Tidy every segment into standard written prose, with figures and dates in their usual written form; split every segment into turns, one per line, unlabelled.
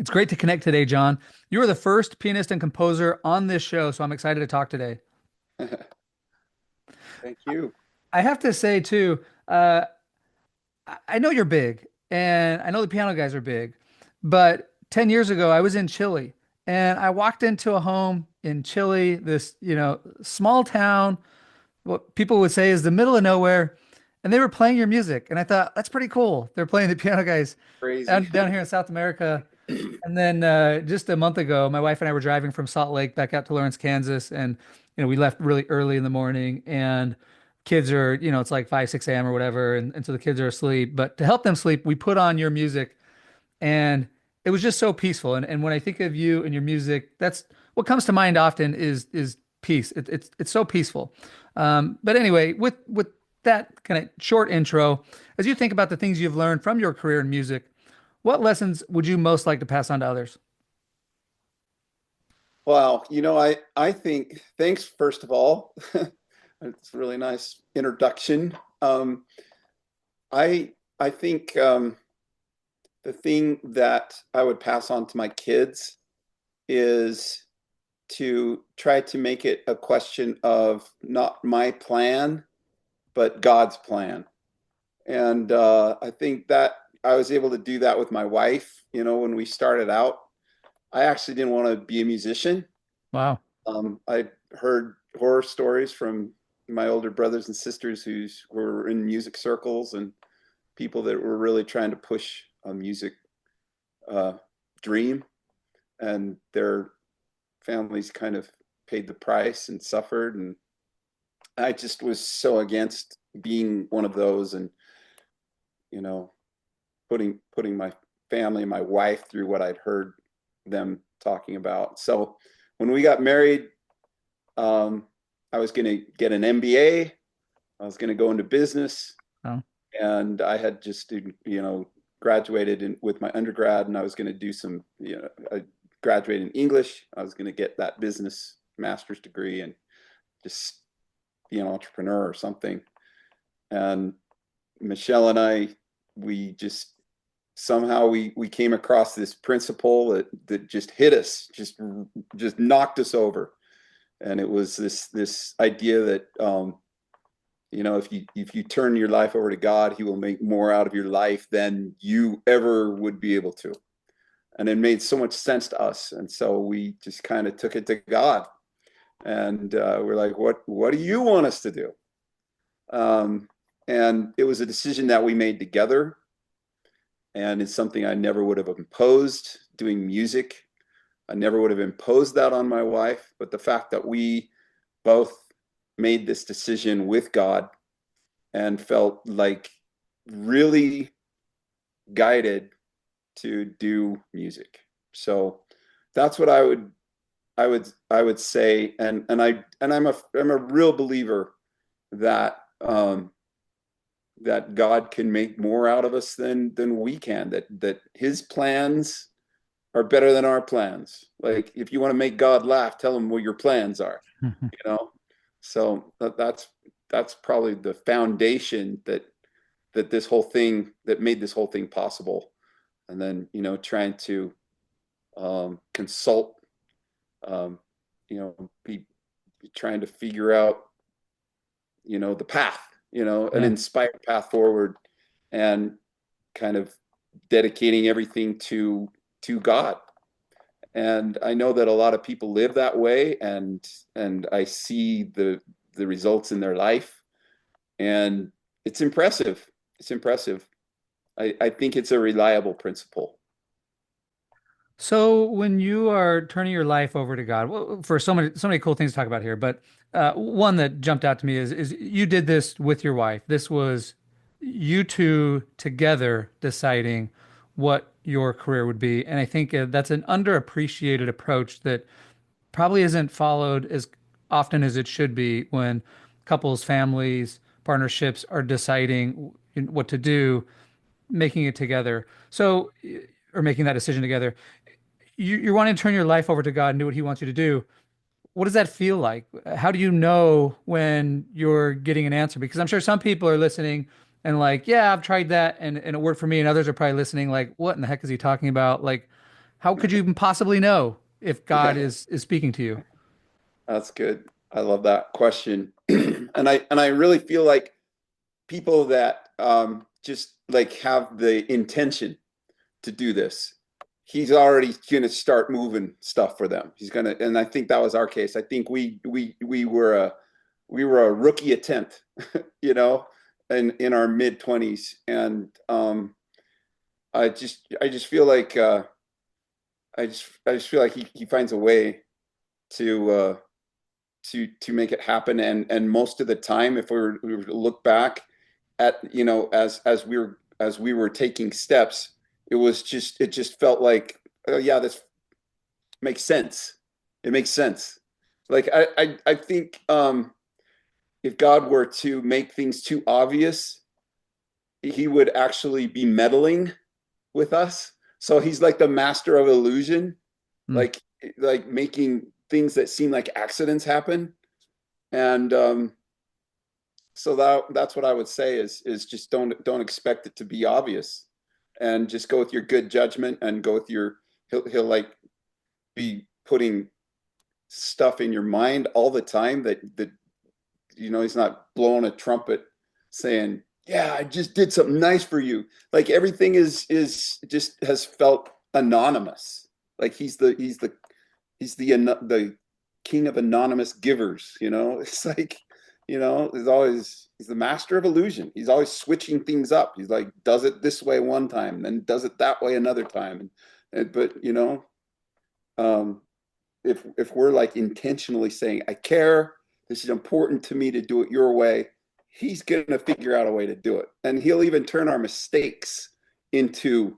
It's great to connect today, John. You are the first pianist and composer on this show, so I'm excited to talk today.
Thank you.
I have to say, too, uh, I know you're big, and I know the piano guys are big, but 10 years ago, I was in Chile, and I walked into a home in Chile, this, small town, what people would say is the middle of nowhere, and they were playing your music, and I thought, that's pretty cool. They're playing the piano guys
Crazy.
down here in South America. And then just a month ago, my wife and I were driving from Salt Lake back out to Lawrence, Kansas, and we left really early in the morning, and kids are, it's like 5, 6 a.m. or whatever, and so the kids are asleep. But to help them sleep, we put on your music, and it was just so peaceful. And when I think of you and your music, that's what comes to mind often is peace. It's so peaceful. But anyway, with that kind of short intro, as you think about the things you've learned from your career in music, what lessons would you most like to pass on to others?
Wow. I think, thanks, first of all. It's a really nice introduction. I think the thing that I would pass on to my kids is to try to make it a question of not my plan, but God's plan. And I think that I was able to do that with my wife. When we started out, I actually didn't want to be a musician.
Wow.
I heard horror stories from my older brothers and sisters who were in music circles and people that were really trying to push a music uh, dream, and their families kind of paid the price and suffered. And I just was so against being one of those, and you know, putting my family and my wife through what I'd heard them talking about. So when we got married, um, I was going to get an MBA. I was going to go into business,
Oh,
and I had just graduated with my undergrad, and I was going to do some I graduated in English. I was going to get that business master's degree and just be an entrepreneur or something. And Michelle and I, we just somehow we came across this principle that just hit us, just knocked us over. And it was this idea that if you turn your life over to God, He will make more out of your life than you ever would be able to. And it made so much sense to us, and so we just kind of took it to God, and we're like, what do you want us to do? And it was a decision that we made together, and it's something I never would have imposed. Doing music, I never would have imposed that on my wife, but the fact that we both made this decision with God and felt like really guided to do music. So that's what I would say, and I'm a real believer that that God can make more out of us than we can. That His plans are better than our plans. Like, if you want to make God laugh, tell Him what your plans are. You know. So that's probably the foundation that made this whole thing possible. And then trying to consult, um, be trying to figure out the path, an
yeah.
inspired path forward, and kind of dedicating everything to God. And I know that a lot of people live that way, and I see the results in their life, and it's impressive. It's impressive. I think it's a reliable principle.
So when you are turning your life over to God, well, for so many cool things to talk about here, but one that jumped out to me is you did this with your wife. This was you two together deciding what your career would be, and I think that's an underappreciated approach that probably isn't followed as often as it should be when couples, families, partnerships are deciding what to do, making it together. So, or making that decision together. You're wanting to turn your life over to God and do what He wants you to do. What does that feel like? How do you know when you're getting an answer? Because I'm sure some people are listening and like, yeah, I've tried that and it worked for me. And others are probably listening like, what in the heck is he talking about? Like, how could you even possibly know if God
Yeah,
is speaking to you?
that's good. I love that question. And I really feel like people that just like have the intention to do this, he's already going to start moving stuff for them. He's going to, and I think that was our case. I think we were a rookie attempt, you know, in our mid 20s, and I just feel like I just feel like he finds a way to to make it happen. And most of the time, if we were to look back at, as we were taking steps, it just felt like, oh yeah, this makes sense. It makes sense. Like I think if God were to make things too obvious, he would actually be meddling with us. So he's like the master of illusion,
Mm,
like like making things that seem like accidents happen. And so that's what I would say is just don't expect it to be obvious, and just go with your good judgment, and go with your, he'll like be putting stuff in your mind all the time that he's not blowing a trumpet saying, yeah, I just did something nice for you. Like everything is just has felt anonymous. Like he's the king of anonymous givers. It's like, he's the master of illusion. He's always switching things up. He's like, does it this way one time, then does it that way another time. But um, if we're like intentionally saying, I care, this is important to me to do it your way, he's going to figure out a way to do it. And he'll even turn our mistakes into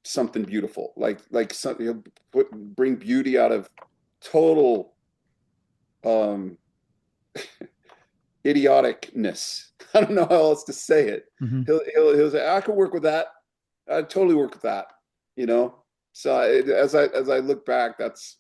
something beautiful. Like something, bring beauty out of total um, idioticness. I don't know how else to say it.
mhm.
He'll say, I can work with that. I totally work with that. You know. So as I look back, that's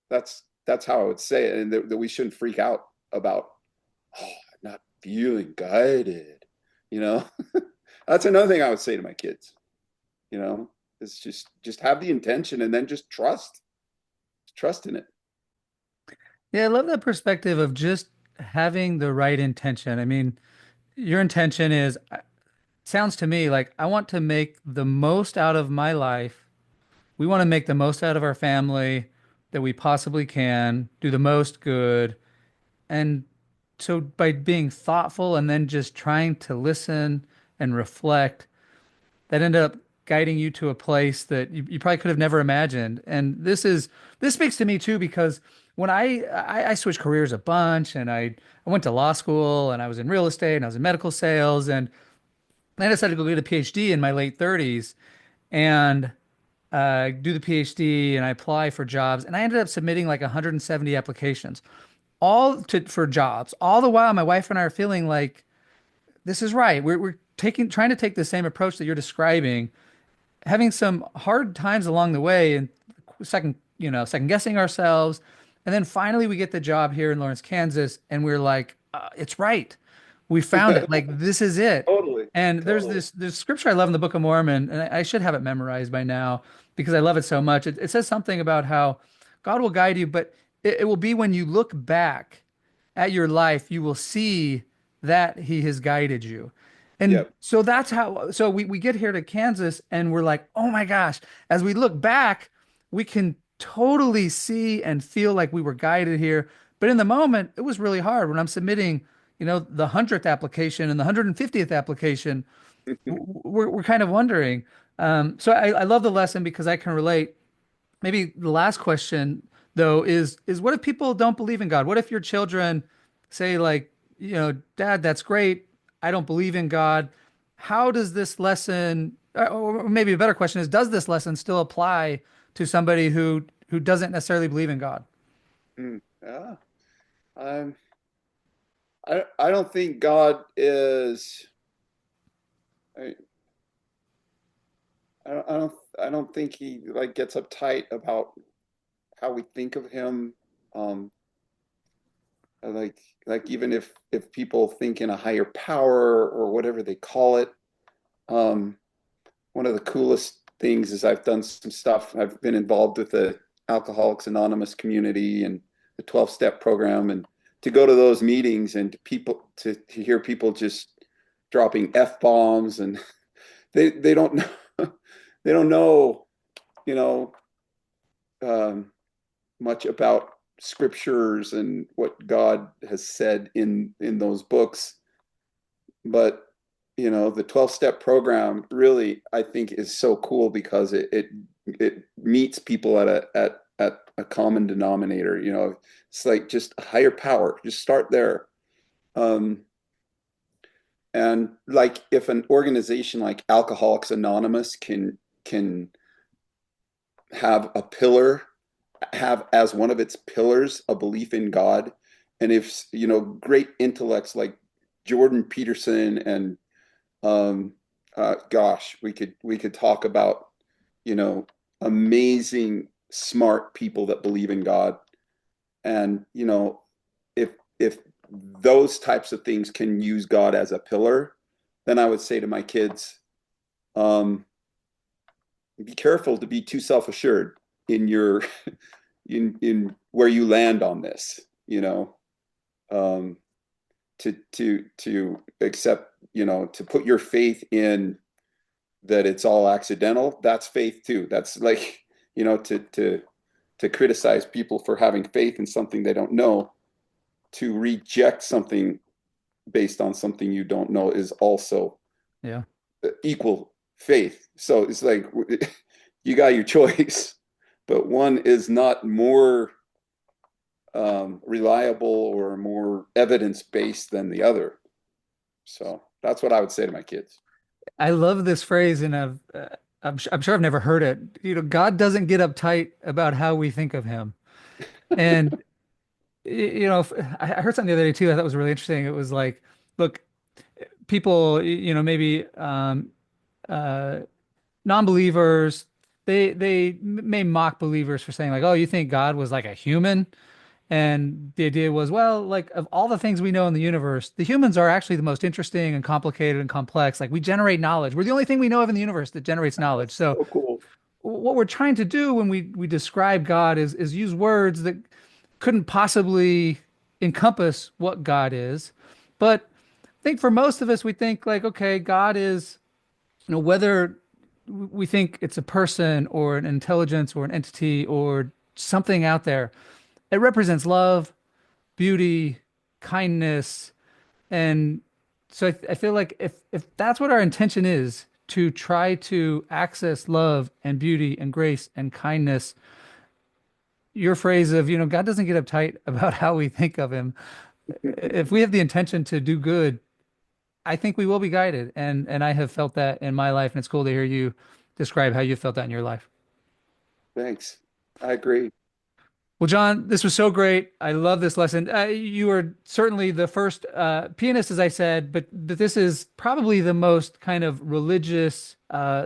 how I would say it, and that we shouldn't freak out about, oh, I'm not feeling guided. You know, that's another thing I would say to my kids. You know, is just have the intention, and then just trust in it.
Yeah, I love that perspective of just having the right intention. I mean, your intention is, sounds to me like I want to make the most out of my life. We want to make the most out of our family that we possibly can, do the most good. And so by being thoughtful and then just trying to listen and reflect, that ended up guiding you to a place that you probably could have never imagined. And this speaks to me too, because when I switched careers a bunch, and I went to law school, and I was in real estate, and I was in medical sales, and I decided to go get a PhD in my late 30s, and do the PhD, and I apply for jobs, and I ended up submitting like 170 applications, all for jobs. All the while, my wife and I are feeling like this is right. We're trying to take the same approach that you're describing, having some hard times along the way, and second guessing ourselves. And then finally we get the job here in Lawrence, Kansas, and we're like, it's right. We found it. Like this is it.
Totally,
And there's
totally.
this scripture I love in the Book of Mormon, and I should have it memorized by now because I love it so much. It says something about how God will guide you, but it will be when you look back at your life, you will see that He has guided you. And
Yep.
so that's how, so we get here to Kansas, and we're like, oh my gosh, as we look back, we can totally see and feel like we were guided here. But in the moment, it was really hard when I'm submitting, the 100th application and the 150th application. We're kind of wondering. So I love the lesson because I can relate. Maybe the last question though is what if people don't believe in God? What if your children say like, Dad, that's great. I don't believe in God. How does this lesson, or maybe a better question is, does this lesson still apply to somebody who doesn't necessarily believe in God?
Yeah. Um, I don't think God is. I, I don't think he like gets uptight about how we think of him. Um, like even if people think in a higher power or whatever they call it. Um, one of the coolest things is I've done some stuff. I've been involved with the Alcoholics Anonymous community and the 12-step program, and to go to those meetings and to hear people just dropping F bombs, and they don't know they don't know, you know, um, much about scriptures and what God has said in those books. But the 12-step program really, I think, is so cool because it meets people at a common denominator. It's like just a higher power. Just start there. Um, and like if an organization like Alcoholics Anonymous can have a pillar, have as one of its pillars a belief in God, and if great intellects like Jordan Peterson and gosh, we could talk about amazing smart people that believe in God, and if those types of things can use God as a pillar, then I would say to my kids, um, be careful to be too self-assured in your in where you land on this, um, to accept, to put your faith in that it's all accidental. That's faith too. That's like, to criticize people for having faith in something they don't know, to reject something based on something you don't know is also
Yeah.
equal faith. So it's like you got your choice, but one is not more reliable or more evidence based than the other. So that's what I would say to my kids.
I love this phrase, and I'm sure I've never heard it. God doesn't get uptight about how we think of him. And I heard something the other day too. I thought was really interesting. It was like, look, people, maybe uh, non-believers, they may mock believers for saying like, oh, you think God was like a human? And the idea was, well, like of all the things we know in the universe, the humans are actually the most interesting and complicated and complex. Like we generate knowledge. We're the only thing we know of in the universe that generates knowledge.
That's
So
so cool.
what we're trying to do when we describe God is use words that couldn't possibly encompass what God is. But I think for most of us, we think like, okay, God is, whether we think it's a person or an intelligence or an entity or something out there, it represents love, beauty, kindness, and so I feel like if that's what our intention is, to try to access love and beauty and grace and kindness, your phrase of, God doesn't get uptight about how we think of him. If we have the intention to do good, I think we will be guided. And I have felt that in my life, and it's cool to hear you describe how you felt that in your life.
Thanks. I agree.
Well, John, this was so great. I love this lesson. You are certainly the first pianist, as I said, but this is probably the most kind of religious,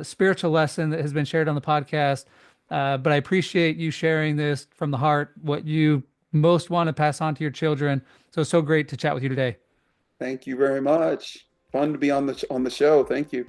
spiritual lesson that has been shared on the podcast. But I appreciate you sharing this from the heart, what you most want to pass on to your children. So great to chat with you today.
Thank you very much. Fun to be on the show. Thank you.